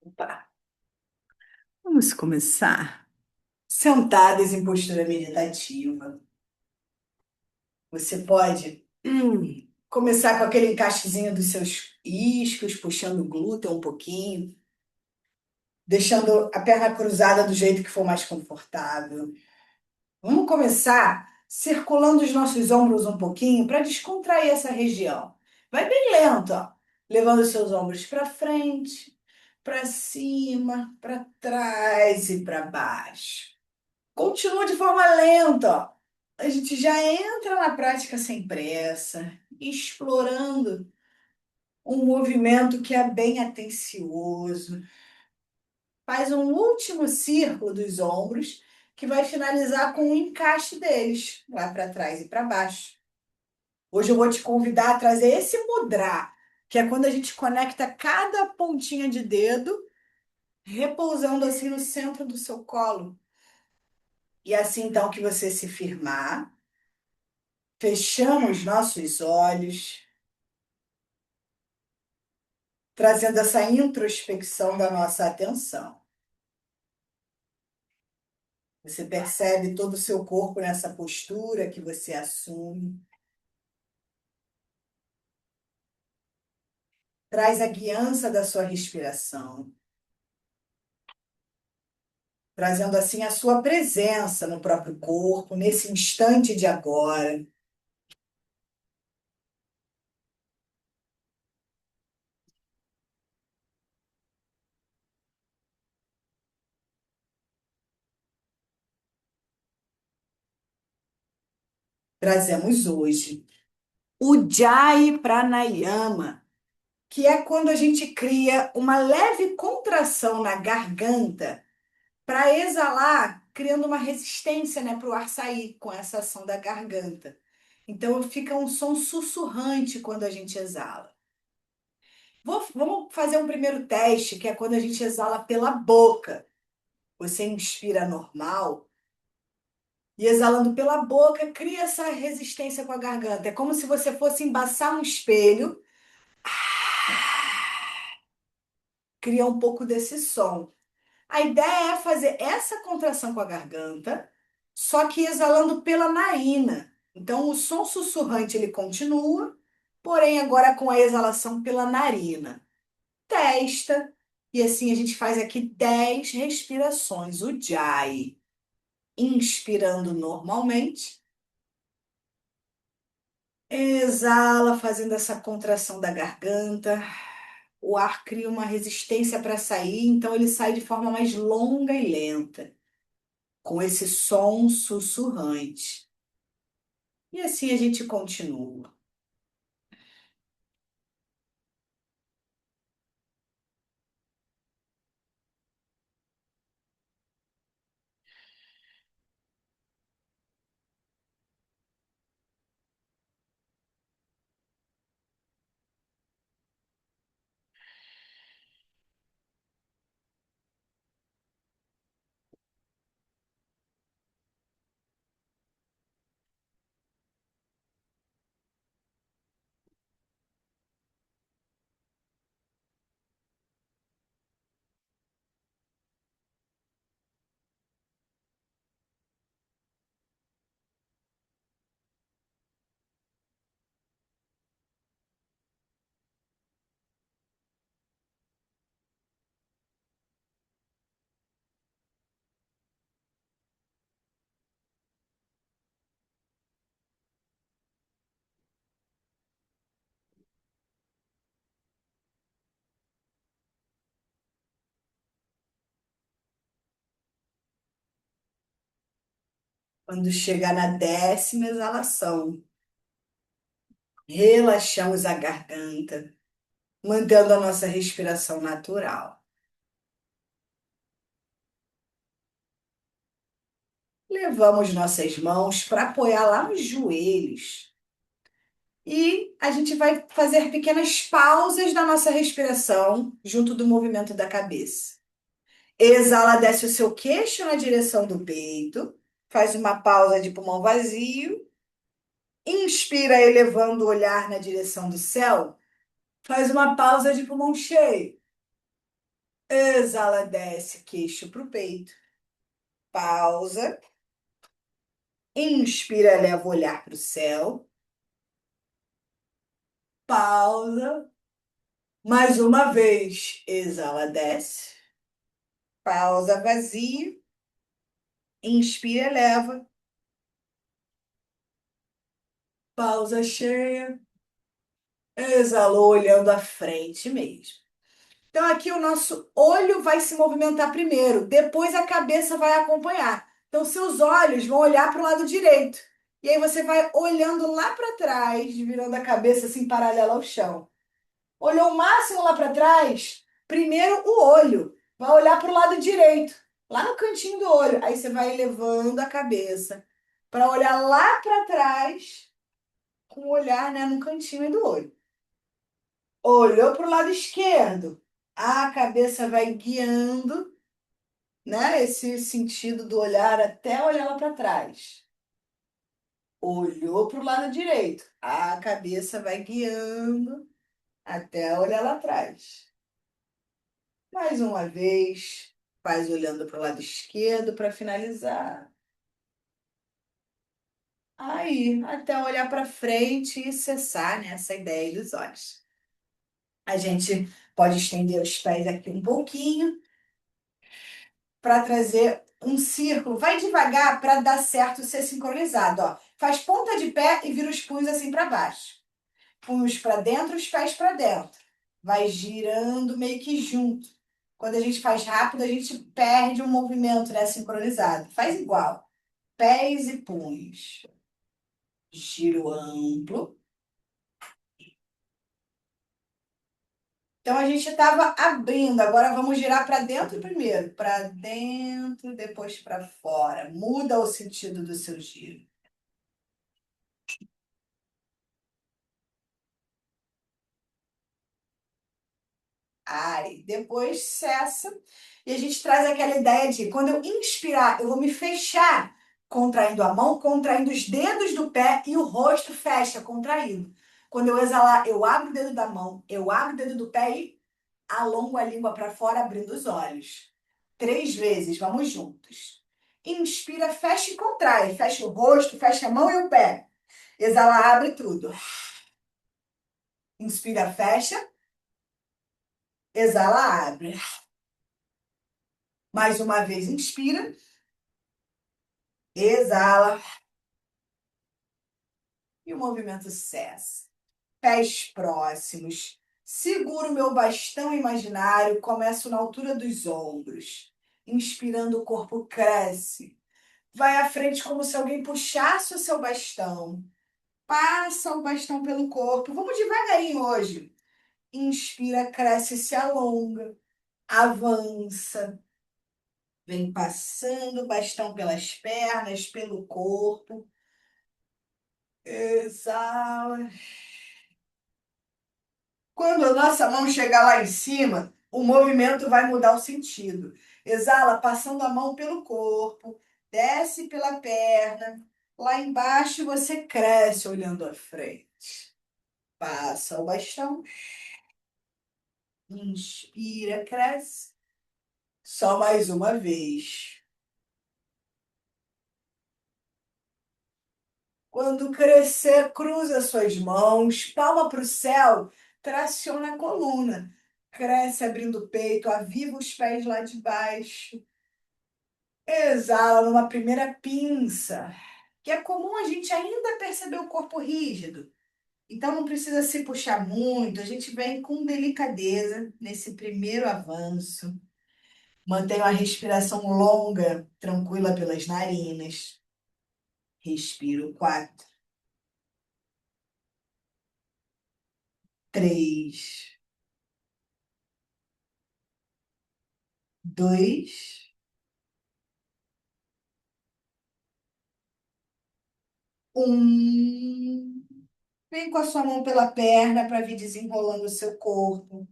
Opa. Vamos começar sentadas em postura meditativa. Você pode começar com aquele encaixezinho dos seus isquios, puxando o glúteo um pouquinho, deixando a perna cruzada do jeito que for mais confortável. Vamos começar circulando os nossos ombros um pouquinho para descontrair essa região. Vai bem lento, ó, levando os seus ombros para frente, para cima, para trás e para baixo. Continua de forma lenta, ó. A gente já entra na prática sem pressa, explorando um movimento que é bem atencioso. Faz um último círculo dos ombros, que vai finalizar com o encaixe deles, lá para trás e para baixo. Hoje eu vou te convidar a trazer esse mudra, que é quando a gente conecta cada pontinha de dedo, repousando assim no centro do seu colo. E assim então que você se firmar, fechamos nossos olhos, trazendo essa introspecção da nossa atenção. Você percebe todo o seu corpo nessa postura que você assume. Traz a guiança da sua respiração, trazendo assim a sua presença no próprio corpo, nesse instante de agora. Trazemos hoje o Jai Pranayama, que é quando a gente cria uma leve contração na garganta para exalar, criando uma resistência, né, para o ar sair com essa ação da garganta. Então fica um som sussurrante quando a gente exala. Vamos fazer um primeiro teste, que é quando a gente exala pela boca. Você inspira normal e exalando pela boca, cria essa resistência com a garganta. É como se você fosse embaçar um espelho, cria um pouco desse som. A ideia é fazer essa contração com a garganta, só que exalando pela narina. Então, o som sussurrante ele continua, porém agora com a exalação pela narina. Testa, e assim a gente faz aqui 10 respirações. O Jai, inspirando normalmente, exala, fazendo essa contração da garganta. O ar cria uma resistência para sair, então ele sai de forma mais longa e lenta, com esse som sussurrante. E assim a gente continua. Quando chegar na 10ª exalação, relaxamos a garganta, mantendo a nossa respiração natural. Levamos nossas mãos para apoiar lá nos joelhos. E a gente vai fazer pequenas pausas da nossa respiração junto do movimento da cabeça. Exala, desce o seu queixo na direção do peito. Faz uma pausa de pulmão vazio. Inspira, elevando o olhar na direção do céu. Faz uma pausa de pulmão cheio. Exala, desce, queixo pro peito. Pausa. Inspira, leva o olhar para o céu. Pausa. Mais uma vez. Exala, desce. Pausa, vazia. Inspira, eleva. Pausa cheia. Exalou, olhando à frente mesmo. Então, aqui o nosso olho vai se movimentar primeiro, depois a cabeça vai acompanhar. Então, seus olhos vão olhar para o lado direito. E aí você vai olhando lá para trás, virando a cabeça assim paralela ao chão. Olhou o máximo lá para trás, primeiro o olho. Vai olhar para o lado direito, lá no cantinho do olho. Aí você vai levando a cabeça para olhar lá para trás, com o olhar, né, no cantinho do olho. Olhou para o lado esquerdo, a cabeça vai guiando, né, esse sentido do olhar até olhar lá para trás. Olhou para o lado direito, a cabeça vai guiando até olhar lá atrás. Mais uma vez, faz olhando para o lado esquerdo para finalizar. Aí, até olhar para frente e cessar, né, essa ideia dos olhos. A gente pode estender os pés aqui um pouquinho para trazer um círculo. Vai devagar para dar certo ser sincronizado, ó. Faz ponta de pé e vira os punhos assim para baixo. Punhos para dentro, os pés para dentro. Vai girando meio que junto. Quando a gente faz rápido, a gente perde o movimento, né, sincronizado. Faz igual. Pés e punhos. Giro amplo. Então a gente estava abrindo, agora vamos girar para dentro primeiro. Para dentro, depois para fora. Muda o sentido do seu giro. Ai, depois cessa e a gente traz aquela ideia de quando eu inspirar, eu vou me fechar, contraindo a mão, contraindo os dedos do pé e o rosto fecha, contraindo. Quando eu exalar, eu abro o dedo da mão, eu abro o dedo do pé e alongo a língua para fora, abrindo os olhos. 3 vezes, vamos juntos. Inspira, fecha e contrai. Fecha o rosto, fecha a mão e o pé. Exala, abre tudo. Inspira, fecha. Exala, abre. Mais uma vez, inspira. Exala e o movimento cessa. Pés próximos. Seguro o meu bastão imaginário, começo na altura dos ombros. Inspirando, o corpo cresce. Vai à frente como se alguém puxasse o seu bastão. Passa o bastão pelo corpo. Vamos devagarinho hoje. Inspira, cresce, se alonga. Avança. Vem passando o bastão pelas pernas, pelo corpo. Exala. Quando a nossa mão chegar lá em cima, o movimento vai mudar o sentido. Exala, passando a mão pelo corpo, desce pela perna. Lá embaixo você cresce olhando à frente. Passa o bastão, inspira, cresce. Só mais uma vez. Quando crescer, cruza suas mãos, palma para o céu, traciona a coluna. Cresce abrindo o peito, aviva os pés lá de baixo. Exala numa primeira pinça, que é comum a gente ainda perceber o corpo rígido. Então não precisa se puxar muito, a gente vem com delicadeza nesse primeiro avanço. Mantenha uma respiração longa, tranquila pelas narinas. Respiro 4, 3, 2, 1. Vem com a sua mão pela perna para vir desenrolando o seu corpo.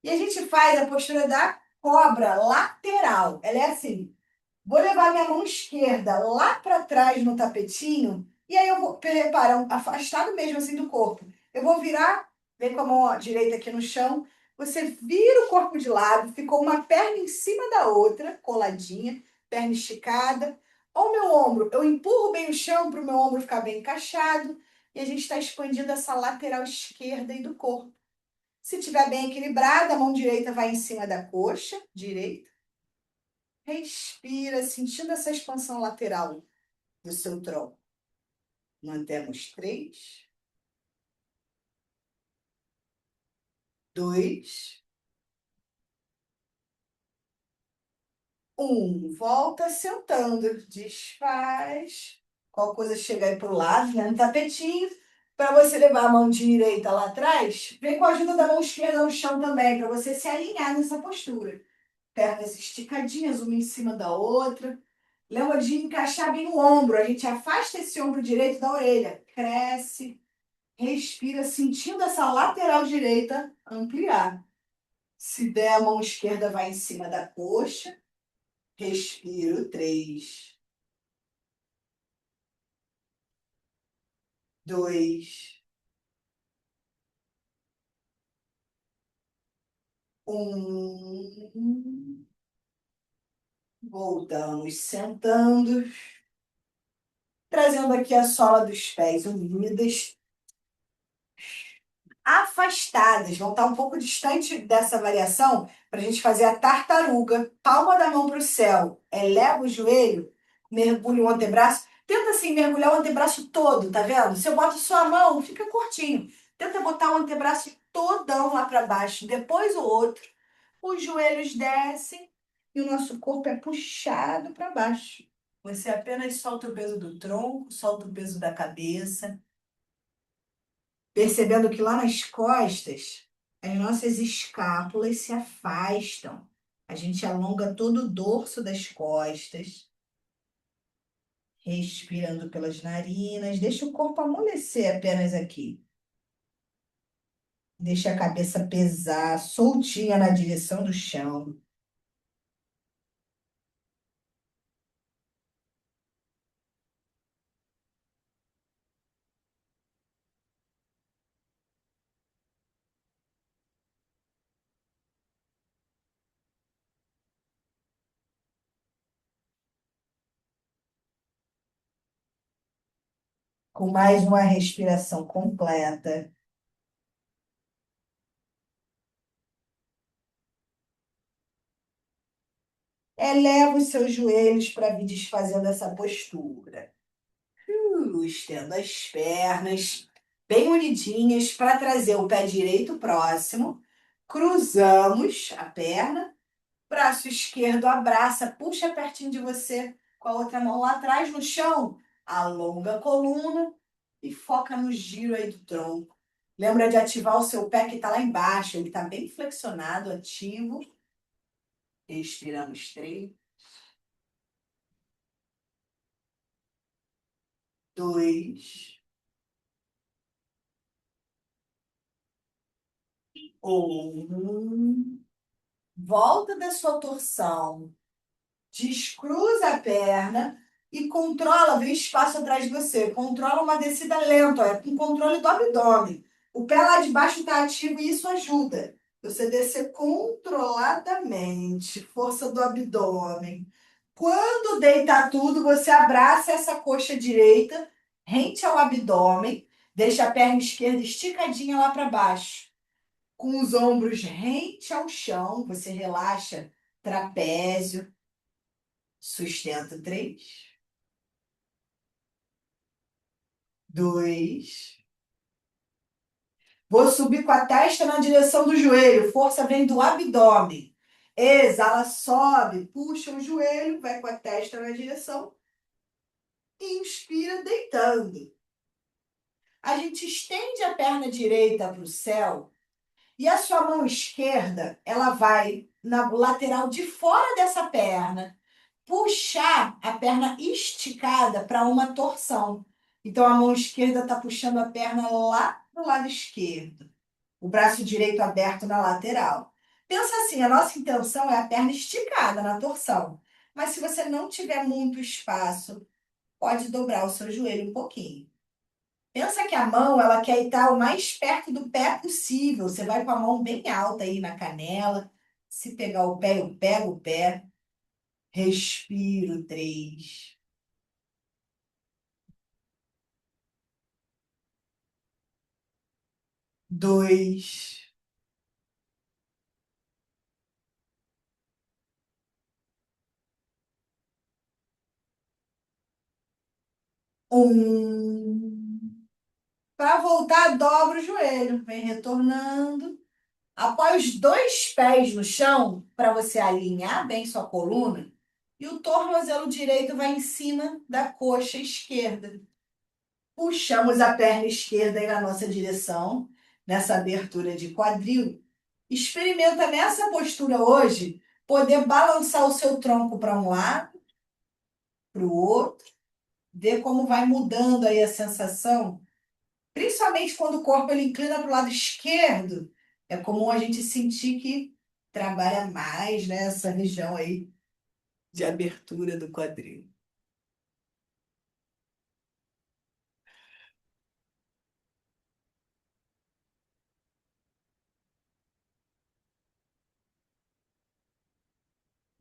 E a gente faz a postura da cobra lateral. Ela é assim. Vou levar minha mão esquerda lá para trás no tapetinho. E aí eu vou, repara, afastado mesmo assim do corpo. Eu vou virar, vem com a mão direita aqui no chão. Você vira o corpo de lado, ficou uma perna em cima da outra, coladinha, perna esticada. Ou meu ombro, eu empurro bem o chão para o meu ombro ficar bem encaixado. E a gente está expandindo essa lateral esquerda e do corpo. Se estiver bem equilibrada, a mão direita vai em cima da coxa direita. Respira, sentindo essa expansão lateral do seu tronco. Mantemos 3, 2, 1. Volta sentando. Desfaz. Qual coisa chega aí pro lado, né? No tapetinho. Para você levar a mão direita lá atrás, vem com a ajuda da mão esquerda no chão também, para você se alinhar nessa postura. Pernas esticadinhas, uma em cima da outra. Lembra de encaixar bem o ombro. A gente afasta esse ombro direito da orelha. Cresce. Respira, sentindo essa lateral direita ampliar. Se der, a mão esquerda vai em cima da coxa. Respiro. 3, 2, 1. Voltamos sentando, trazendo aqui a sola dos pés unidas, afastadas. Vão estar um pouco distante dessa variação para a gente fazer a tartaruga. Palma da mão para o céu. Eleva o joelho, mergulha o antebraço. Tenta assim mergulhar o antebraço todo, tá vendo? Se eu boto só a mão, fica curtinho. Tenta botar o antebraço todão lá para baixo, depois o outro. Os joelhos descem e o nosso corpo é puxado para baixo. Você apenas solta o peso do tronco, solta o peso da cabeça, percebendo que lá nas costas, as nossas escápulas se afastam. A gente alonga todo o dorso das costas, respirando pelas narinas. Deixa o corpo amolecer apenas aqui. Deixa a cabeça pesar, soltinha na direção do chão. Com mais uma respiração completa. Eleva os seus joelhos para vir desfazendo essa postura. Estenda as pernas bem unidinhas para trazer o pé direito próximo. Cruzamos a perna. Braço esquerdo abraça, puxa pertinho de você com a outra mão lá atrás no chão. Alonga a coluna e foca no giro aí do tronco. Lembra de ativar o seu pé que está lá embaixo. Ele está bem flexionado, ativo. Expiramos 3, 2, 1. Volta da sua torção. Descruza a perna e controla, vê espaço atrás de você. Controla uma descida lenta, ó, é com controle do abdômen. O pé lá de baixo está ativo e isso ajuda. Você descer controladamente, força do abdômen. Quando deitar tudo, você abraça essa coxa direita, rente ao abdômen, deixa a perna esquerda esticadinha lá para baixo. Com os ombros rente ao chão, você relaxa trapézio. Sustenta 3, 2. Vou subir com a testa na direção do joelho. Força vem do abdômen. Exala, sobe, puxa o joelho, vai com a testa na direção. Inspira, deitando. A gente estende a perna direita para o céu e a sua mão esquerda, ela vai na lateral de fora dessa perna, puxar a perna esticada para uma torção. Então, a mão esquerda está puxando a perna lá do lado esquerdo. O braço direito aberto na lateral. Pensa assim, a nossa intenção é a perna esticada na torção. Mas se você não tiver muito espaço, pode dobrar o seu joelho um pouquinho. Pensa que a mão, ela quer estar o mais perto do pé possível. Você vai com a mão bem alta aí na canela. Se pegar o pé, eu pego o pé. Respiro 3, 2, 1. Para voltar, dobra o joelho. Vem retornando. Apoie os dois pés no chão para você alinhar bem sua coluna. E o tornozelo direito vai em cima da coxa esquerda. Puxamos a perna esquerda aí na nossa direção, nessa abertura de quadril. Experimenta nessa postura hoje poder balançar o seu tronco para um lado, para o outro, ver como vai mudando aí a sensação, principalmente quando o corpo ele inclina para o lado esquerdo. É comum a gente sentir que trabalha mais nessa região aí de abertura do quadril.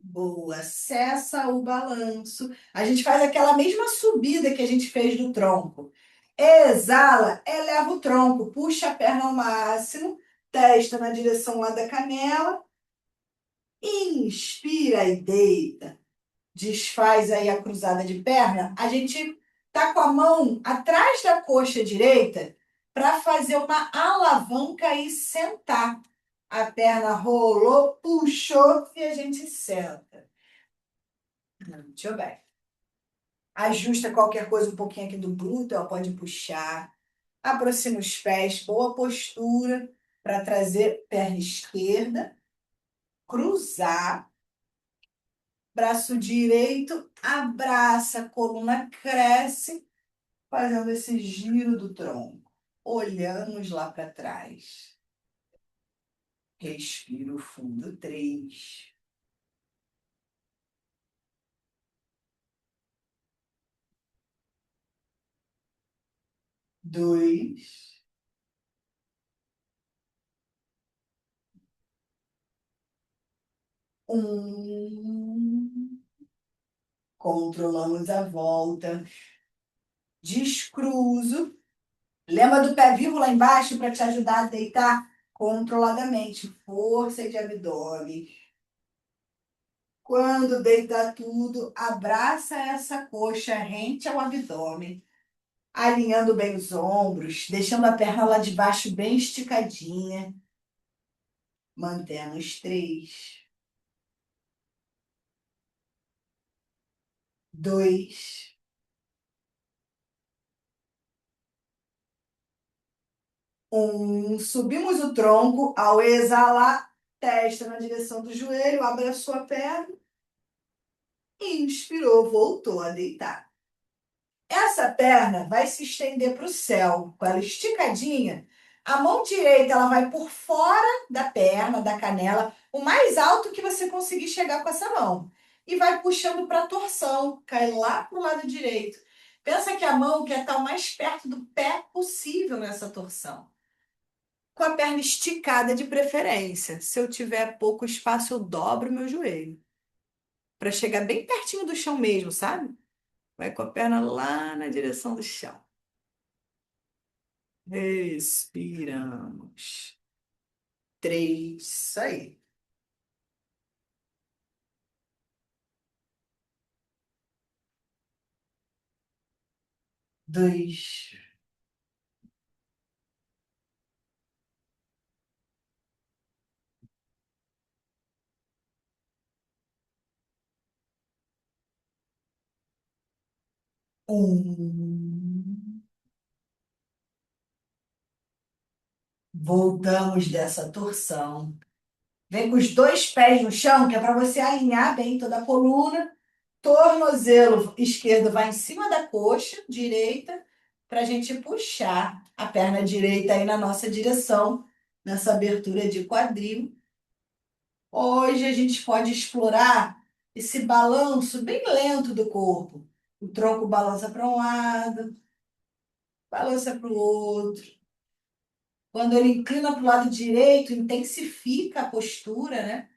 Boa, cessa o balanço. A gente faz aquela mesma subida que a gente fez do tronco. Exala, eleva o tronco, puxa a perna ao máximo, testa na direção lá da canela, inspira e deita. Desfaz aí a cruzada de perna. A gente tá com a mão atrás da coxa direita para fazer uma alavanca e sentar. A perna rolou, puxou e a gente senta. Deixa eu ver. Ajusta qualquer coisa um pouquinho aqui do glúteo, ó, pode puxar. Aproxima os pés, boa postura para trazer perna esquerda, cruzar, braço direito, abraça, a coluna cresce, fazendo esse giro do tronco. Olhamos lá para trás. Respiro fundo, 3, 2, 1. Controlamos a volta. Descruzo. Lembra do pé vivo lá embaixo para te ajudar a deitar controladamente. Força de abdômen. Quando deitar tudo, abraça essa coxa rente ao abdômen, alinhando bem os ombros, deixando a perna lá de baixo bem esticadinha. Mantemos 3, 2, 1. Subimos o tronco ao exalar, testa na direção do joelho, abraçou a perna, inspirou, voltou a deitar. Essa perna vai se estender para o céu, com ela esticadinha. A mão direita ela vai por fora da perna, da canela, o mais alto que você conseguir chegar com essa mão. E vai puxando para a torção, cai lá para o lado direito. Pensa que a mão quer estar o mais perto do pé possível nessa torção. Com a perna esticada de preferência. Se eu tiver pouco espaço, eu dobro o meu joelho. Para chegar bem pertinho do chão mesmo, sabe? Vai com a perna lá na direção do chão. Respiramos. 3, isso aí. 2, 1. Voltamos dessa torção. Vem com os dois pés no chão, que é para você alinhar bem toda a coluna. Tornozelo esquerdo vai em cima da coxa direita, para a gente puxar a perna direita aí na nossa direção, nessa abertura de quadril. Hoje a gente pode explorar esse balanço bem lento do corpo. O tronco balança para um lado, balança para o outro. Quando ele inclina para o lado direito, intensifica a postura, né?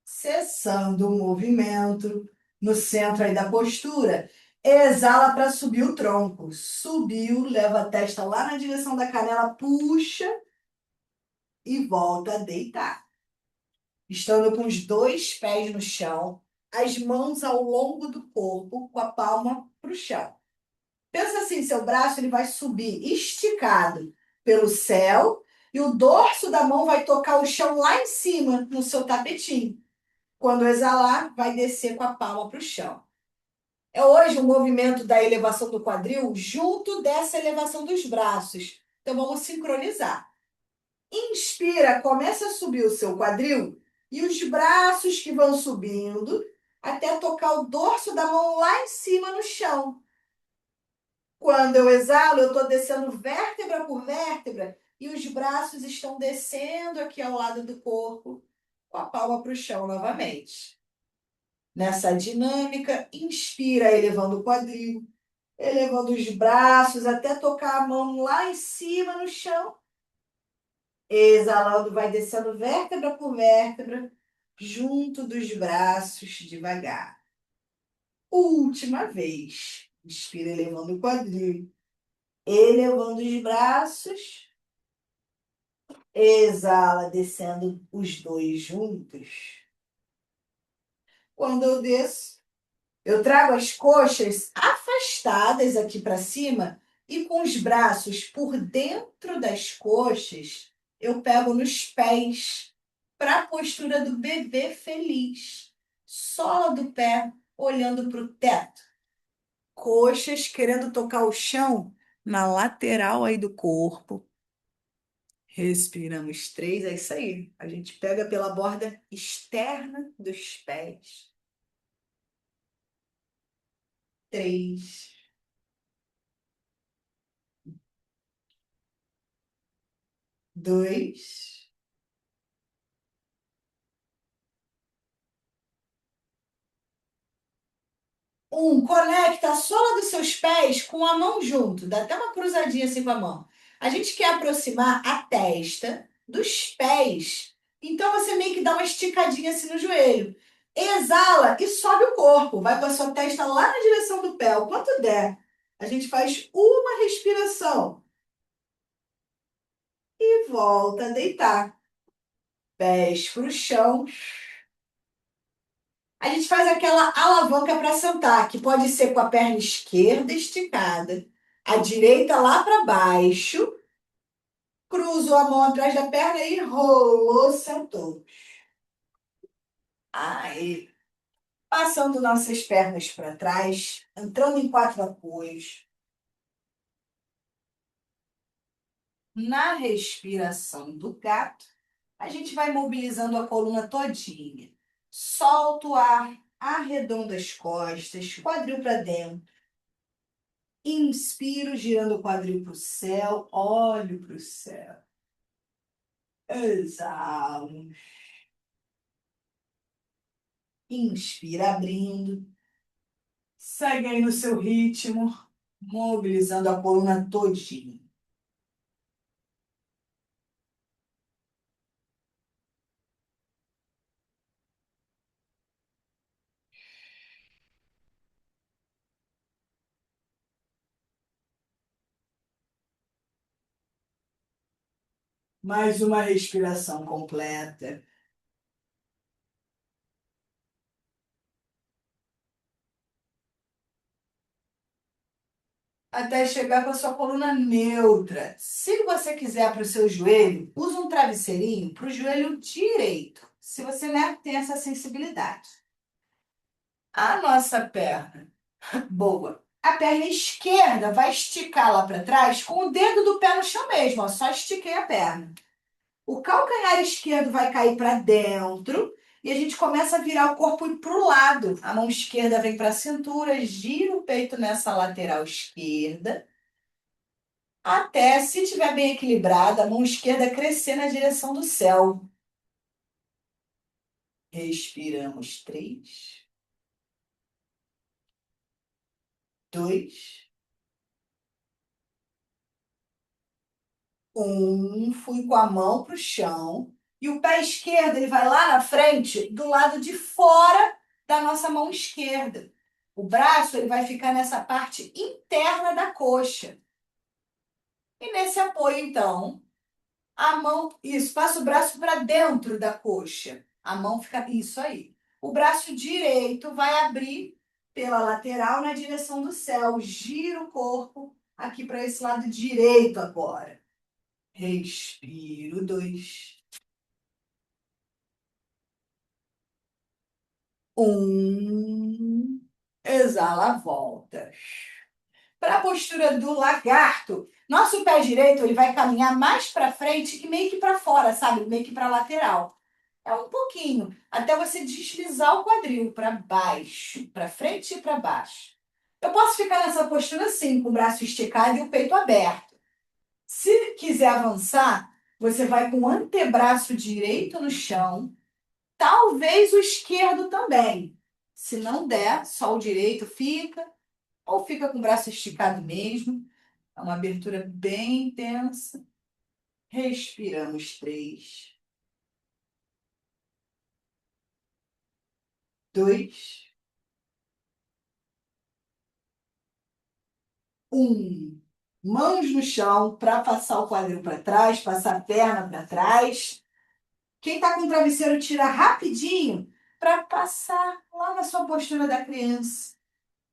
Cessando o movimento no centro aí da postura, exala para subir o tronco. Subiu, leva a testa lá na direção da canela, puxa e volta a deitar. Estando com os dois pés no chão, as mãos ao longo do corpo, com a palma para o chão. Pensa assim, seu braço ele vai subir esticado pelo céu e o dorso da mão vai tocar o chão lá em cima, no seu tapetinho. Quando exalar, vai descer com a palma para o chão. É hoje o movimento da elevação do quadril junto dessa elevação dos braços. Então vamos sincronizar. Inspira, começa a subir o seu quadril e os braços que vão subindo até tocar o dorso da mão lá em cima no chão. Quando eu exalo, eu estou descendo vértebra por vértebra e os braços estão descendo aqui ao lado do corpo, com a palma para o chão novamente. Nessa dinâmica, inspira elevando o quadril, elevando os braços até tocar a mão lá em cima no chão. Exalando, vai descendo vértebra por vértebra, junto dos braços, devagar. Última vez. Inspira elevando o quadril, elevando os braços. Exala, descendo os dois juntos. Quando eu desço, eu trago as coxas afastadas aqui para cima e com os braços por dentro das coxas, eu pego nos pés para a postura do bebê feliz. Sola do pé olhando para o teto. Coxas querendo tocar o chão na lateral aí do corpo. Respiramos três, é isso aí. A gente pega pela borda externa dos pés. Três, dois, um. Conecta a sola dos seus pés com a mão junto. Dá até uma cruzadinha assim com a mão. A gente quer aproximar a testa dos pés. Então você meio que dá uma esticadinha assim no joelho. Exala e sobe o corpo. Vai com a sua testa lá na direção do pé, o quanto der. A gente faz uma respiração e volta a deitar. Pés para o chão. A gente faz aquela alavanca para sentar, que pode ser com a perna esquerda esticada, a direita lá para baixo, cruzou a mão atrás da perna e rolou, sentou. Aí, passando nossas pernas para trás, entrando em quatro apoios. Na respiração do gato, a gente vai mobilizando a coluna todinha. Solta o ar, arredonda as costas, quadril para dentro. Inspiro, girando o quadril para o céu, olho para o céu. Exalo. Inspira, abrindo. Segue aí no seu ritmo, mobilizando a coluna todinha. Mais uma respiração completa. Até chegar com a sua coluna neutra. Se você quiser para o seu joelho, usa um travesseirinho para o joelho direito. Se você, né, tem essa sensibilidade. A nossa perna. Boa. A perna esquerda vai esticar lá para trás com o dedo do pé no chão mesmo, ó. Só estiquei a perna. O calcanhar esquerdo vai cair para dentro E a gente começa a virar o corpo para o lado. A mão esquerda vem para a cintura, gira o peito nessa lateral esquerda, até, se estiver bem equilibrada, a mão esquerda crescer na direção do céu. Respiramos 3, 2, 1. Fui com a mão para o chão. E o pé esquerdo, ele vai lá na frente, do lado de fora da nossa mão esquerda. O braço, ele vai ficar nessa parte interna da coxa. E nesse apoio, então, a mão, isso, passa o braço para dentro da coxa. A mão fica, isso aí. O braço direito vai abrir pela lateral na direção do céu. Gira o corpo aqui para esse lado direito agora. Respiro, 2, 1. Exala, volta. Para a postura do lagarto, nosso pé direito ele vai caminhar mais para frente e meio que para fora, sabe? Meio que para lateral. É um pouquinho, até você deslizar o quadril para baixo, para frente e para baixo. Eu posso ficar nessa postura assim, com o braço esticado e o peito aberto. Se quiser avançar, você vai com o antebraço direito no chão, talvez o esquerdo também. Se não der, só o direito fica, ou fica com o braço esticado mesmo. É uma abertura bem intensa. Respiramos 3, 2, 1. Mãos no chão para passar o quadril para trás, passar a perna para trás. Quem está com o travesseiro, tira rapidinho para passar lá na sua postura da criança.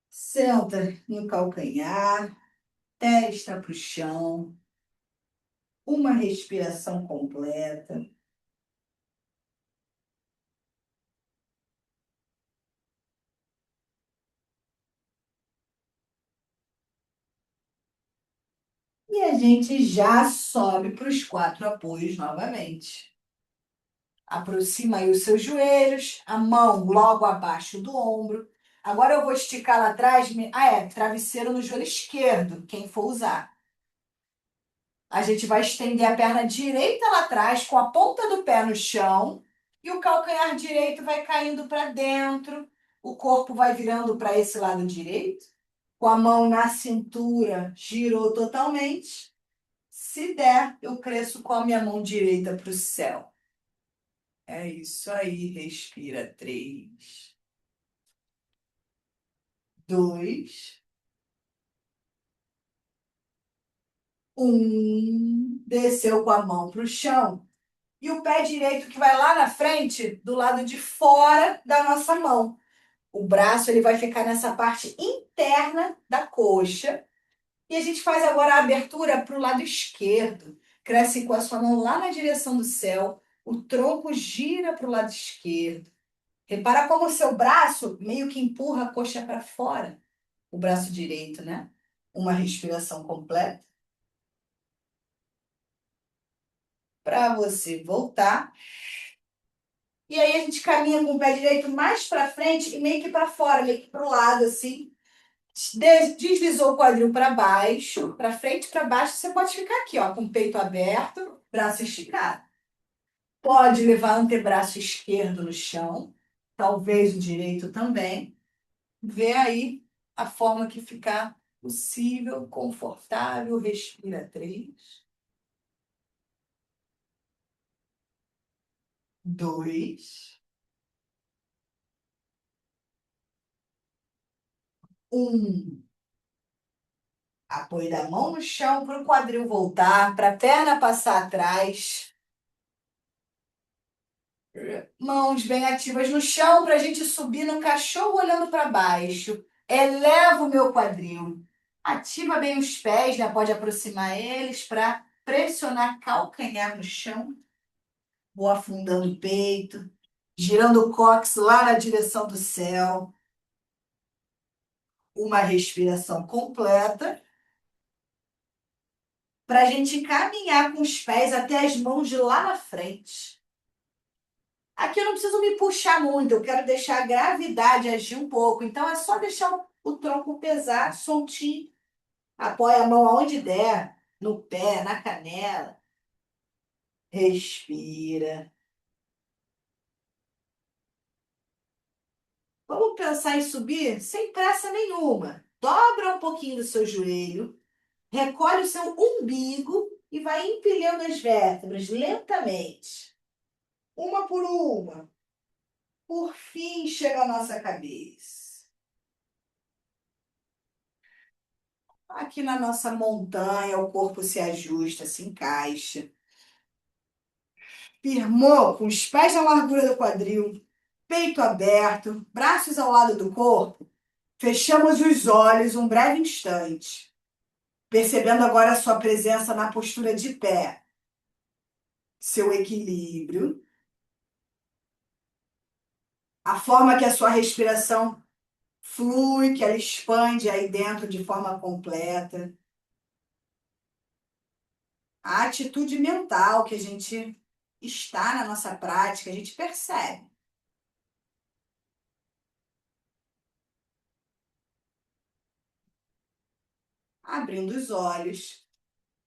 Senta no calcanhar, testa para o chão. Uma respiração completa. E a gente já sobe para os 4 apoios novamente. Aproxima aí os seus joelhos, a mão logo abaixo do ombro. Agora eu vou esticar lá atrás. Travesseiro no joelho esquerdo, quem for usar. A gente vai estender a perna direita lá atrás, com a ponta do pé no chão, e o calcanhar direito vai caindo para dentro. O corpo vai virando para esse lado direito, com a mão na cintura, girou totalmente. Se der, eu cresço com a minha mão direita para o céu. É isso aí, respira 3, 2, 1. Desceu com a mão para o chão. E o pé direito que vai lá na frente, do lado de fora da nossa mão. O braço ele vai ficar nessa parte interna da coxa. E a gente faz agora a abertura para o lado esquerdo. Cresce com a sua mão lá na direção do céu. O tronco gira para o lado esquerdo. Repara como o seu braço meio que empurra a coxa para fora. O braço direito, né? Uma respiração completa. Para você voltar. E aí a gente caminha com o pé direito mais para frente e meio que para fora, meio que para o lado, assim. Deslizou o quadril para baixo, para frente e para baixo. Você pode ficar aqui, ó, com o peito aberto, braço esticado. Pode levar o antebraço esquerdo no chão, talvez o direito também. Vê aí a forma que ficar possível, confortável. Respira 3, 2, 1. Apoio da mão no chão para o quadril voltar, para a perna passar atrás. Mãos bem ativas no chão para a gente subir no cachorro olhando para baixo. Eleva o meu quadril. Ativa bem os pés, né? Pode aproximar eles para pressionar calcanhar no chão. Vou afundando o peito, girando o cóccix lá na direção do céu. Uma respiração completa. Para a gente caminhar com os pés até as mãos de lá na frente. Aqui eu não preciso me puxar muito, eu quero deixar a gravidade agir um pouco. Então é só deixar o tronco pesar, soltinho. Apoia a mão aonde der, no pé, na canela. Respira. Vamos pensar em subir sem pressa nenhuma. Dobra um pouquinho do seu joelho, recolhe o seu umbigo e vai empilhando as vértebras lentamente, uma por uma. Por fim, chega a nossa cabeça. Aqui na nossa montanha, o corpo se ajusta, se encaixa. Firmou com os pés na largura do quadril, peito aberto, braços ao lado do corpo. Fechamos os olhos um breve instante, percebendo agora a sua presença na postura de pé, seu equilíbrio, a forma que a sua respiração flui, que ela expande aí dentro de forma completa, a atitude mental que a gente está na nossa prática, a gente percebe. Abrindo os olhos,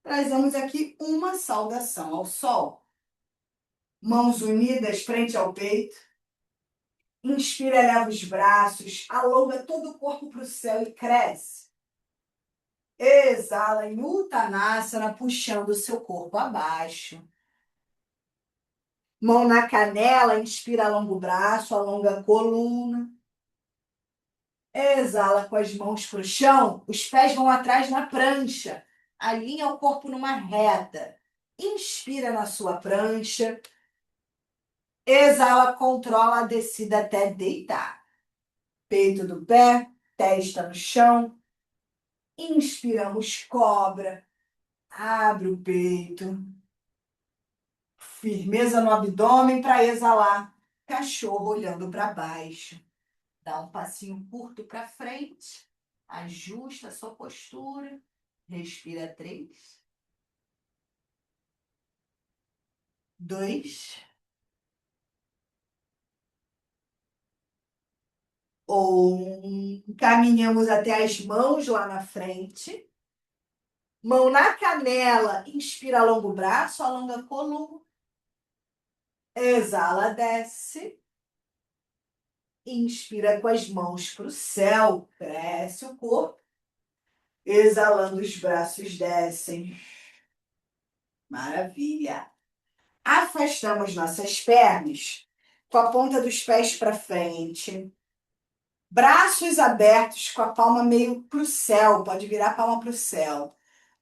trazemos aqui uma saudação ao sol. Mãos unidas frente ao peito. Inspira, eleva os braços, alonga todo o corpo para o céu e cresce. Exala em Uttanasana, puxando o seu corpo abaixo. Mão na canela, inspira, alonga o braço, alonga a coluna. Exala com as mãos para o chão, os pés vão atrás na prancha. Alinha o corpo numa reta. Inspira na sua prancha. Exala, controla a descida até deitar. Peito do pé, testa no chão. Inspiramos cobra. Abre o peito. Firmeza no abdômen para exalar. Cachorro olhando para baixo. Dá um passinho curto para frente. Ajusta a sua postura. Respira 3, 2, 1. Caminhamos até as mãos lá na frente. Mão na canela. Inspira, alonga o braço, alonga a coluna. Exala, desce. Inspira com as mãos para o céu. Cresce o corpo. Exalando, os braços descem. Maravilha. Afastamos nossas pernas com a ponta dos pés para frente. Braços abertos com a palma meio para o céu. Pode virar a palma para o céu.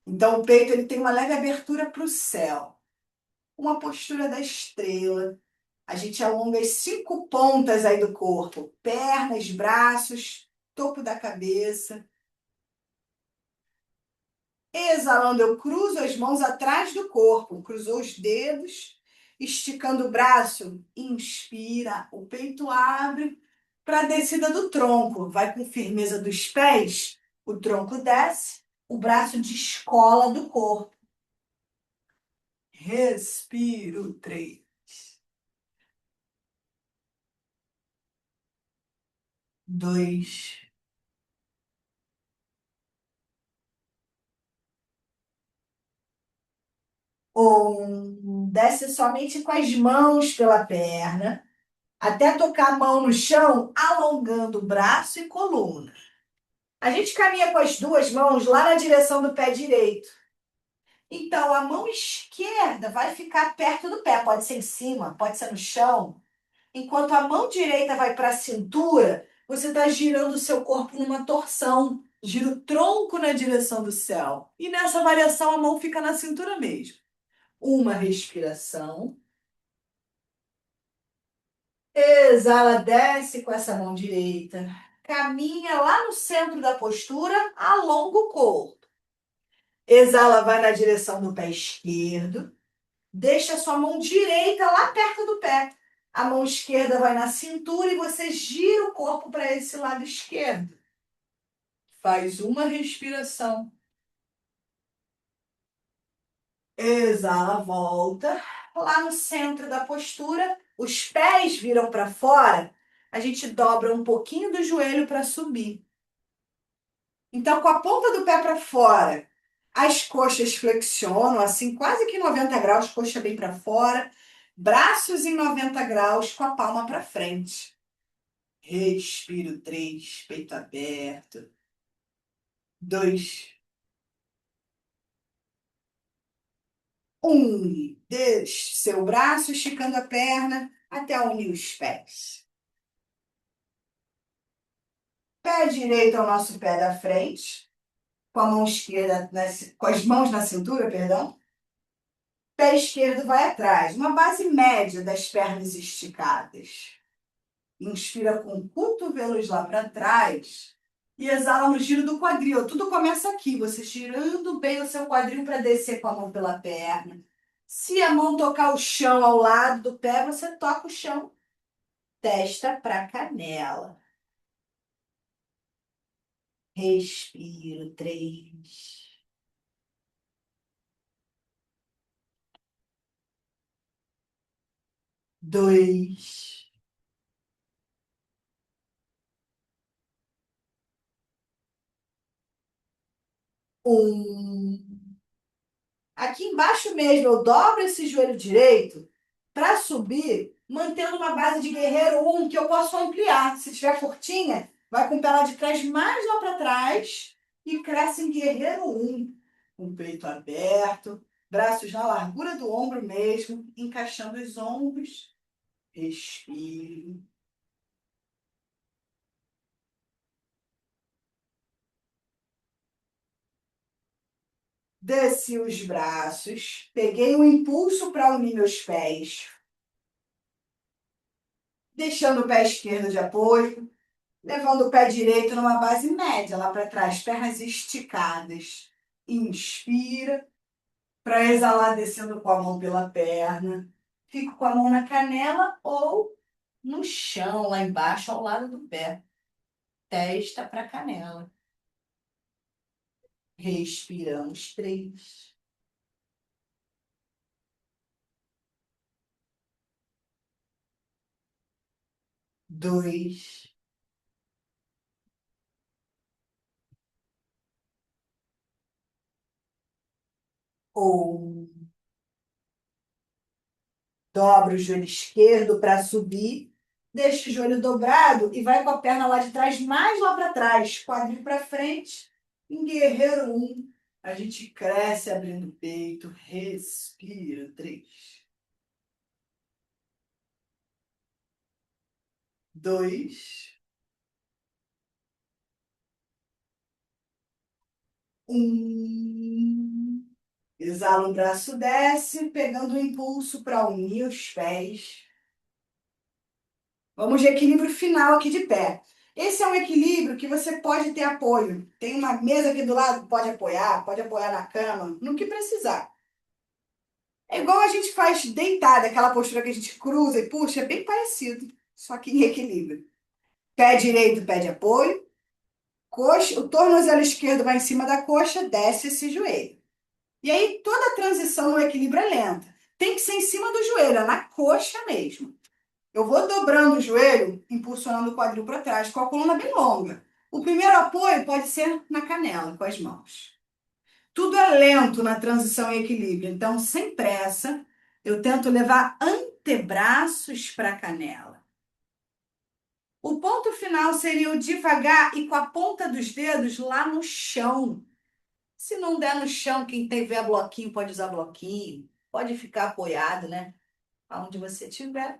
Então o peito ele tem uma leve abertura para o céu. Uma postura da estrela. A gente alonga as 5 pontas aí do corpo. Pernas, braços, topo da cabeça. Exalando, eu cruzo as mãos atrás do corpo. Cruzou os dedos. Esticando o braço. Inspira, o peito abre para a descida do tronco. Vai com firmeza dos pés. O tronco desce. O braço descola do corpo. Respiro 3, 2, 1. Desce somente com as mãos pela perna, até tocar a mão no chão, alongando o braço e coluna. A gente caminha com as duas mãos lá na direção do pé direito. Então, a mão esquerda vai ficar perto do pé, pode ser em cima, pode ser no chão. Enquanto a mão direita vai para a cintura, você está girando o seu corpo numa torção. Gira o tronco na direção do céu. E nessa variação, a mão fica na cintura mesmo. Uma respiração. Exala, desce com essa mão direita. Caminha lá no centro da postura, alonga o corpo. Exala, vai na direção do pé esquerdo. Deixa a sua mão direita lá perto do pé. A mão esquerda vai na cintura e você gira o corpo para esse lado esquerdo. Faz uma respiração. Exala, volta. lá no centro da postura, os pés viram para fora, a gente dobra um pouquinho do joelho para subir. Então, com a ponta do pé para fora, as coxas flexionam, assim, quase que 90 graus, coxa bem para fora, braços em 90 graus, com a palma para frente. Respiro 3, peito aberto. 2, 1. Deixe seu braço esticando a perna até unir os pés. Pé direito ao nosso pé da frente, com a mão esquerda, com as mãos na cintura, perdão. Pé esquerdo vai atrás, uma base média das pernas esticadas. Inspira com cotovelos lá para trás e exala no giro do quadril. Tudo começa aqui, você girando bem o seu quadril para descer com a mão pela perna. Se a mão tocar o chão ao lado do pé, você toca o chão, testa para canela. Respiro 3, 2, 1. Aqui embaixo mesmo, eu dobro esse joelho direito para subir, mantendo uma base de guerreiro 1 que eu posso ampliar. Se tiver curtinha, vai com o pé lá de trás mais lá para trás e cresce em guerreiro 1. Com o peito aberto, braços na largura do ombro mesmo, encaixando os ombros. Respire. Desci os braços, peguei um impulso para unir meus pés, deixando o pé esquerdo de apoio, levando o pé direito numa base média lá para trás, pernas esticadas. Inspira, para exalar descendo com a mão pela perna. Fico com a mão na canela ou no chão, lá embaixo, ao lado do pé. Testa para canela. Respiramos 3, 2, 1. Dobra o joelho esquerdo para subir. Deixa o joelho dobrado e vai com a perna lá de trás, mais lá para trás. Quadril para frente. Em guerreiro 1. A gente cresce abrindo o peito. Respira. 3, 2, 1. Exala o braço, desce, pegando o impulso para unir os pés. Vamos de equilíbrio final aqui de pé. Esse é um equilíbrio que você pode ter apoio. Tem uma mesa aqui do lado, pode apoiar na cama, no que precisar. É igual a gente faz deitada, aquela postura que a gente cruza e puxa, é bem parecido, só que em equilíbrio. Pé direito pede apoio, coxa, o tornozelo esquerdo vai em cima da coxa, desce esse joelho. E aí toda a transição no equilíbrio é lenta. Tem que ser em cima do joelho, é na coxa mesmo. Eu vou dobrando o joelho, impulsionando o quadril para trás, com a coluna bem longa. O primeiro apoio pode ser na canela, com as mãos. Tudo é lento na transição e equilíbrio, então, sem pressa, eu tento levar antebraços para a canela. O ponto final seria o devagar e com a ponta dos dedos lá no chão. Se não der no chão, quem tiver bloquinho pode usar bloquinho, pode ficar apoiado, né? Aonde você estiver.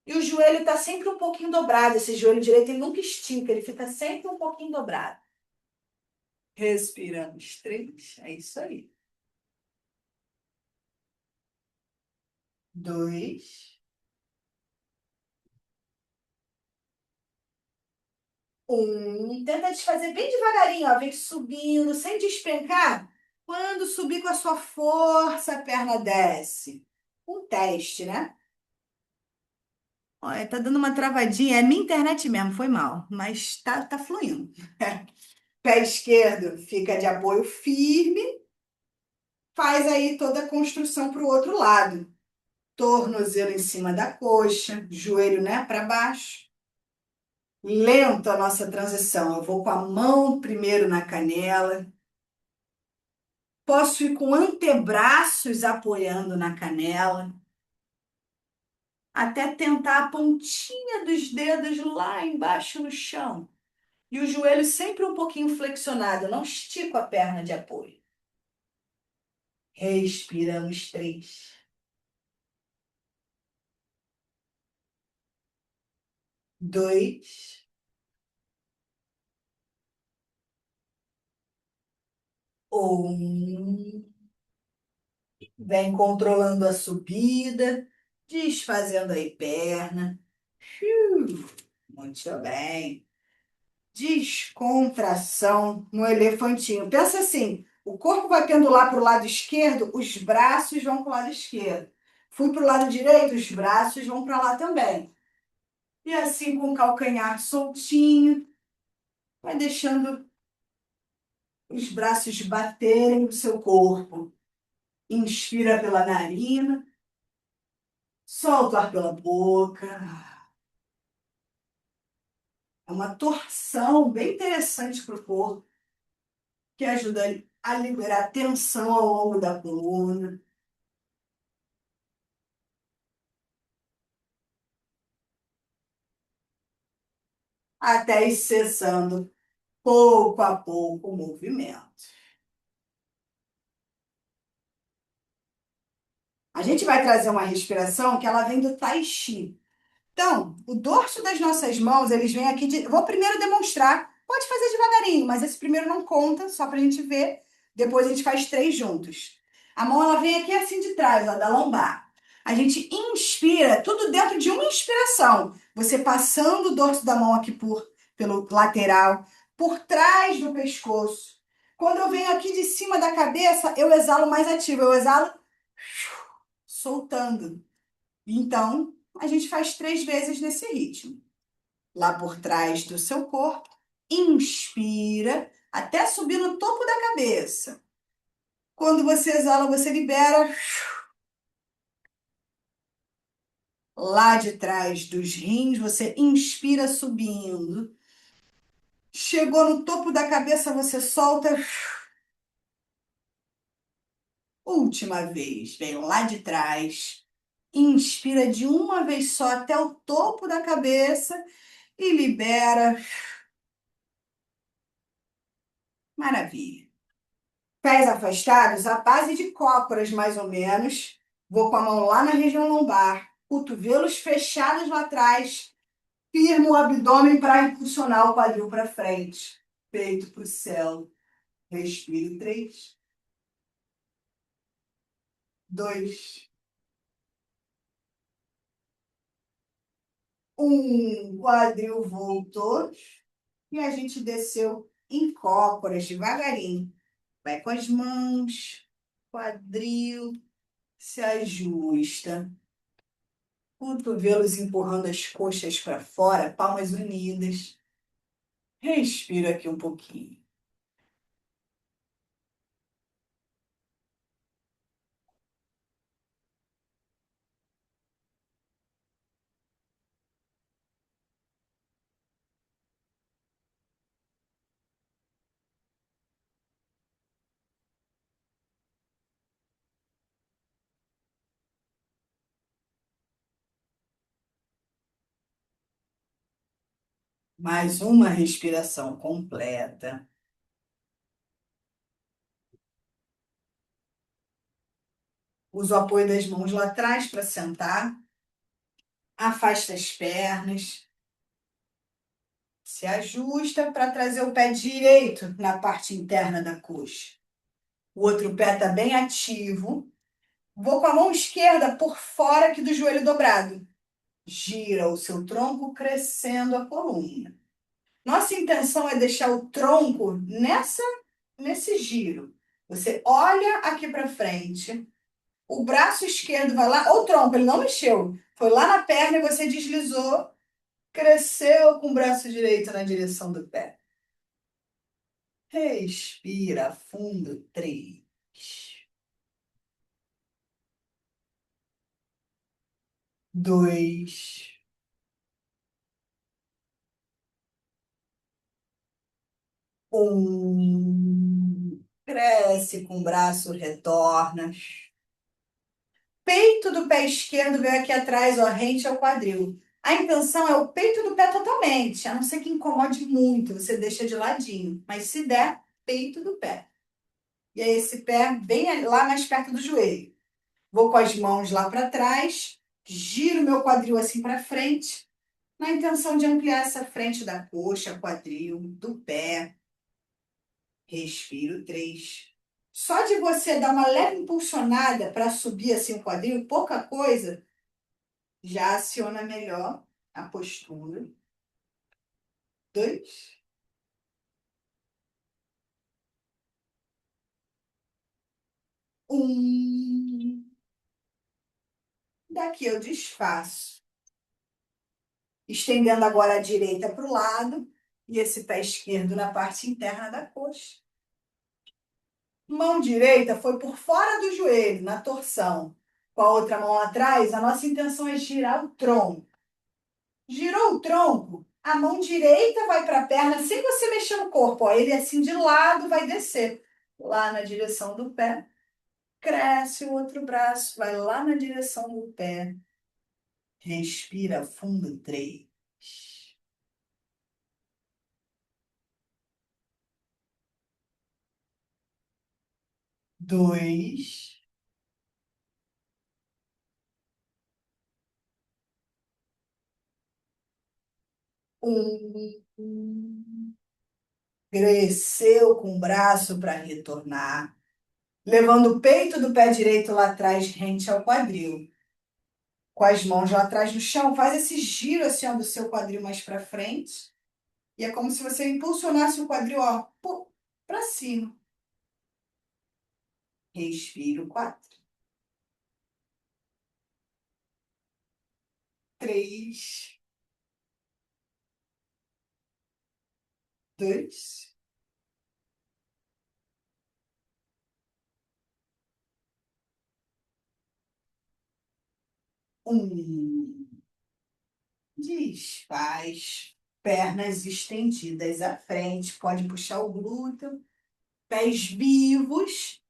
E o joelho está sempre um pouquinho dobrado. Esse joelho direito ele nunca estica, ele fica sempre um pouquinho dobrado. Respiramos 3, é isso aí. 2, 1. Tenta desfazer bem devagarinho, ó. Vem subindo, sem despencar. Quando subir com a sua força, a perna desce. Um teste, né? Olha, tá dando uma travadinha. É minha internet mesmo, foi mal. Mas tá fluindo. Pé esquerdo fica de apoio firme. Faz aí toda a construção para o outro lado. Tornozelo em cima da coxa, joelho, né, para baixo. Lento a nossa transição. Eu vou com a mão primeiro na canela. Posso ir com antebraços apoiando na canela, até tentar a pontinha dos dedos lá embaixo no chão. E o joelho sempre um pouquinho flexionado, eu não estico a perna de apoio. Respiramos 3, 2, 1. Vem controlando a subida, desfazendo aí perna. Muito bem. Descontração no elefantinho. Pensa assim, o corpo vai pendular para o lado esquerdo, os braços vão para o lado esquerdo. Fui para o lado direito, os braços vão para lá também. E assim com o calcanhar soltinho, vai deixando os braços baterem no seu corpo. Inspira pela narina, solta o ar pela boca. É uma torção bem interessante para o corpo, que ajuda a liberar tensão ao longo da coluna. Até ir cessando pouco a pouco o movimento. A gente vai trazer uma respiração que ela vem do Tai Chi. Então, o dorso das nossas mãos, eles vêm aqui de... Vou primeiro demonstrar. Pode fazer devagarinho, mas esse primeiro não conta, só para a gente ver. Depois a gente faz 3 juntos. A mão, ela vem aqui assim de trás, ó, da lombar. A gente inspira, tudo dentro de uma inspiração. Você passando o dorso da mão aqui pelo lateral, por trás do pescoço. Quando eu venho aqui de cima da cabeça, eu exalo mais ativo. Eu exalo soltando. Então, a gente faz 3 vezes nesse ritmo. Lá por trás do seu corpo, inspira até subir no topo da cabeça. Quando você exala, você libera. Lá de trás dos rins, você inspira subindo. Chegou no topo da cabeça, você solta. Última vez, vem lá de trás. Inspira de uma vez só até o topo da cabeça e libera. Maravilha. Pés afastados, a base de cócoras, mais ou menos. Vou com a mão lá na região lombar, cotovelos fechados lá atrás. Firmo o abdômen para impulsionar o quadril para frente. Peito para o céu. Respire 3, 2, 1. Quadril voltou. E a gente desceu em cócoras, devagarinho. Vai com as mãos, quadril, se ajusta. Cotovelos empurrando as coxas para fora, palmas unidas. Respira aqui um pouquinho. Mais uma respiração completa. Usa o apoio das mãos lá atrás para sentar. Afasta as pernas. Se ajusta para trazer o pé direito na parte interna da coxa. O outro pé está bem ativo. Vou com a mão esquerda por fora aqui do joelho dobrado. Gira o seu tronco, crescendo a coluna. Nossa intenção é deixar o tronco nesse giro. Você olha aqui para frente, o braço esquerdo vai lá, ou o tronco, ele não mexeu, foi lá na perna e você deslizou, cresceu com o braço direito na direção do pé. Respira fundo, 3, Dois, um. Cresce com o braço, retorna. Peito do pé esquerdo veio aqui atrás, ó, rente ao quadril. A intenção é o peito do pé totalmente, a não ser que incomode muito, você deixa de ladinho. Mas se der, peito do pé. E aí esse pé bem lá mais perto do joelho. Vou com as mãos lá para trás, giro meu quadril assim para frente, na intenção de ampliar essa frente da coxa, quadril, do pé. Respiro três. Só de você dar uma leve impulsionada para subir assim o quadril, pouca coisa, já aciona melhor a postura. Dois. Um. Daqui eu desfaço. Estendendo agora a direita para o lado e esse pé esquerdo na parte interna da coxa. Mão direita foi por fora do joelho, na torção. Com a outra mão atrás, a nossa intenção é girar o tronco. Girou o tronco, a mão direita vai para a perna sem você mexer o corpo. Ó, ele assim de lado vai descer lá na direção do pé. Cresce o outro braço, vai lá na direção do pé. Respira fundo, três. Dois. Um. Cresceu com o braço para retornar. Levando o peito do pé direito lá atrás, rente ao quadril. Com as mãos lá atrás no chão, faz esse giro assim, ó, do seu quadril mais para frente. E é como se você impulsionasse o quadril, ó, para cima. Respiro, quatro. Três. Dois. Um. Desfaz. Pernas estendidas à frente. Pode puxar o glúteo. Pés vivos.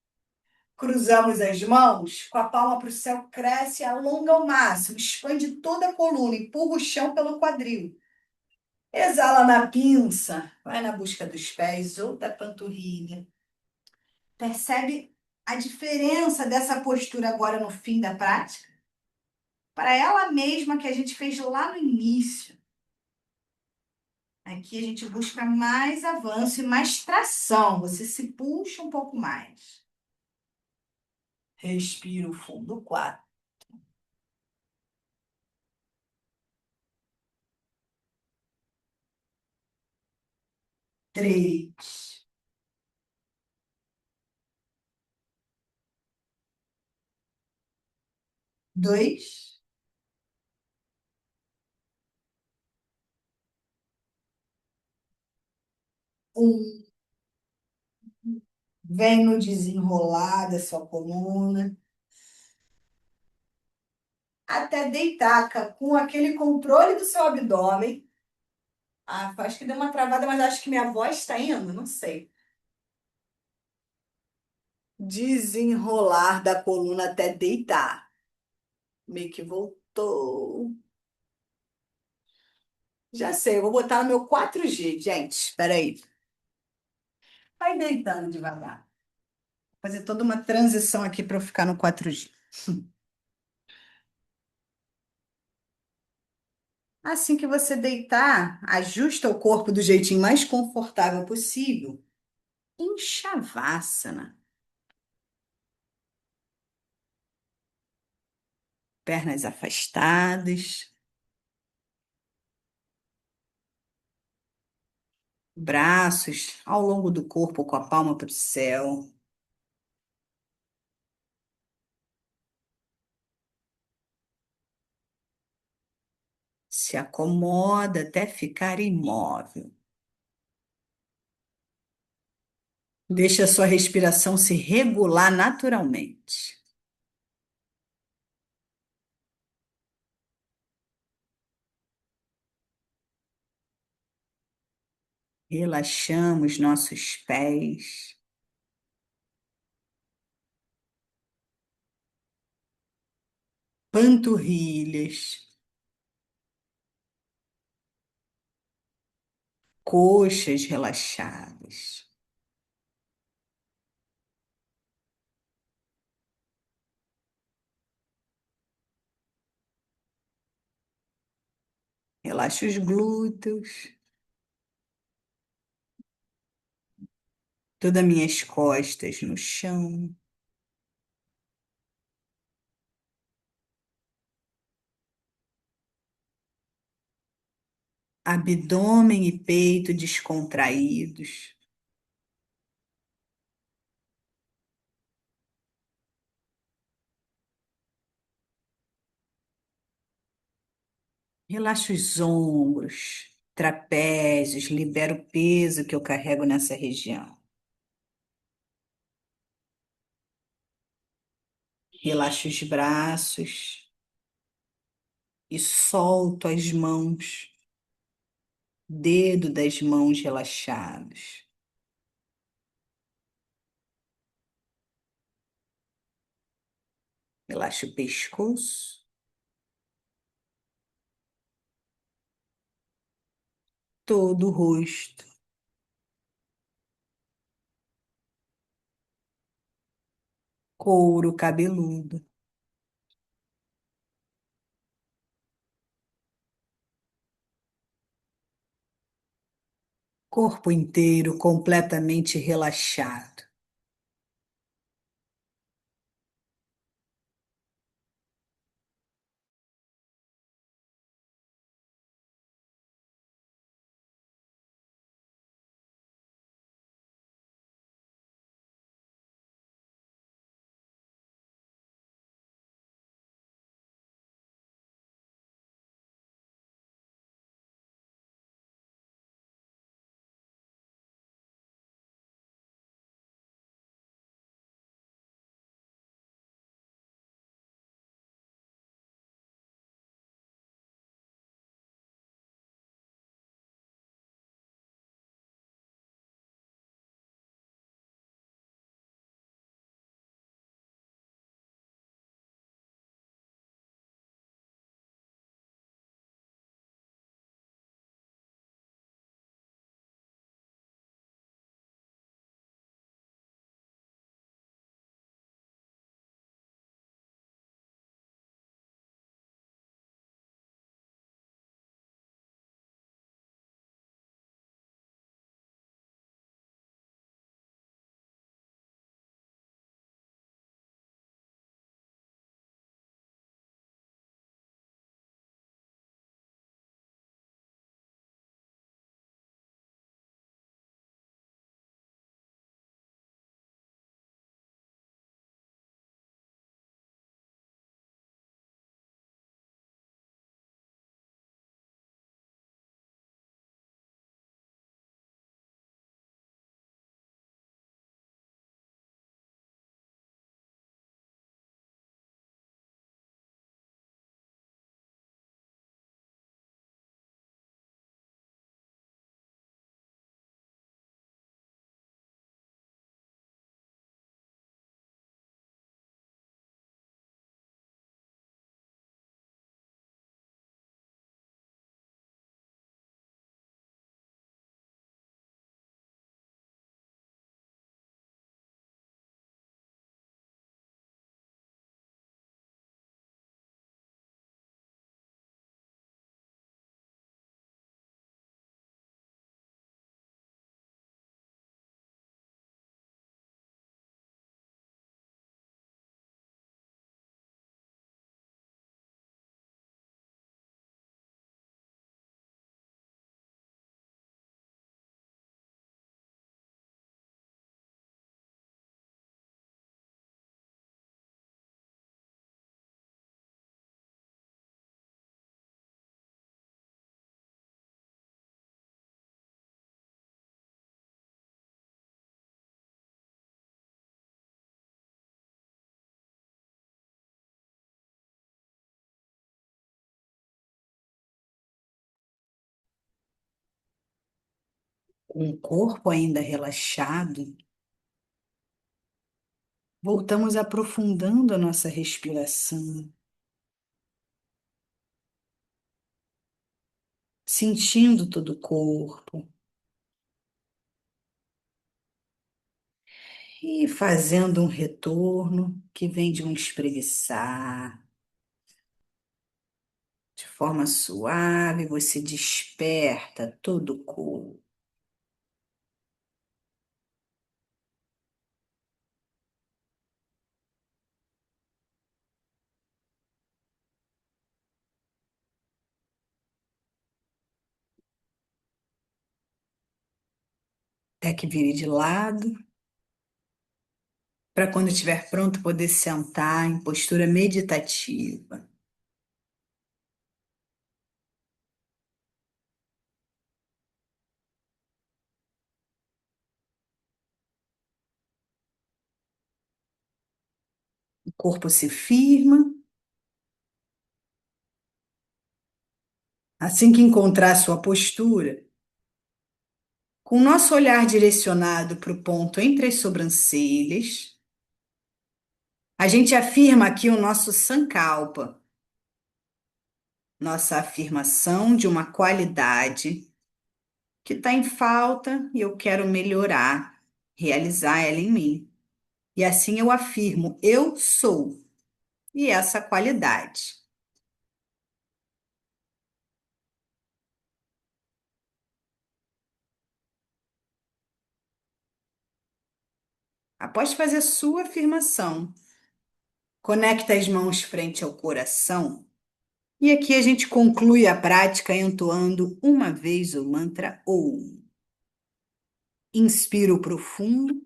Cruzamos as mãos. Com a palma para o céu, cresce, alonga ao máximo. Expande toda a coluna. Empurra o chão pelo quadril. Exala na pinça. Vai na busca dos pés ou da panturrilha. Percebe a diferença dessa postura agora no fim da prática? Para ela mesma que a gente fez lá no início. Aqui a gente busca mais avanço e mais tração. Você se puxa um pouco mais. Respira o fundo, quatro. Três. Dois. Um. Vem no desenrolar da sua coluna. Até deitar com aquele controle do seu abdômen. Ah, acho que deu uma travada, mas acho que minha voz está indo, não sei. Desenrolar da coluna até deitar. Meio que voltou. Já sei, eu vou botar no meu 4G, gente. Espera aí. Vai deitando devagar. Vou fazer toda uma transição aqui para eu ficar no 4G. Assim que você deitar, ajusta o corpo do jeitinho mais confortável possível. Em Shavasana. Pernas afastadas, braços ao longo do corpo com a palma para o céu. Se acomoda até ficar imóvel. Deixa a sua respiração se regular naturalmente. Relaxamos nossos pés, panturrilhas, coxas relaxadas. Relaxa os glúteos, todas as minhas costas no chão, abdômen e peito descontraídos. Relaxa os ombros, trapézios, libera o peso que eu carrego nessa região. Relaxa os braços e solto as mãos, dedo das mãos relaxados. Relaxa o pescoço, todo o rosto, couro cabeludo, corpo inteiro completamente relaxado. Com o corpo ainda relaxado, voltamos aprofundando a nossa respiração, sentindo todo o corpo e fazendo um retorno que vem de um espreguiçar. De forma suave, você desperta todo o corpo. Até que vire de lado, para quando estiver pronto poder sentar em postura meditativa. O corpo se firma. Assim que encontrar sua postura, com o nosso olhar direcionado para o ponto entre as sobrancelhas, a gente afirma aqui o nosso Sankalpa, nossa afirmação de uma qualidade que está em falta e eu quero melhorar, realizar ela em mim. E assim eu afirmo, eu sou, e essa qualidade. Após fazer sua afirmação, conecta as mãos frente ao coração. E aqui a gente conclui a prática entoando uma vez o mantra OM. Inspiro profundo.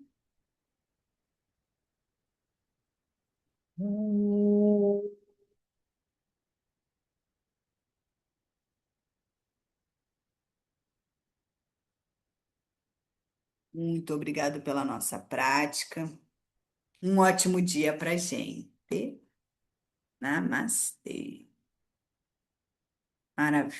Muito obrigado pela nossa prática. Um ótimo dia para gente. Namastê. Maravilha.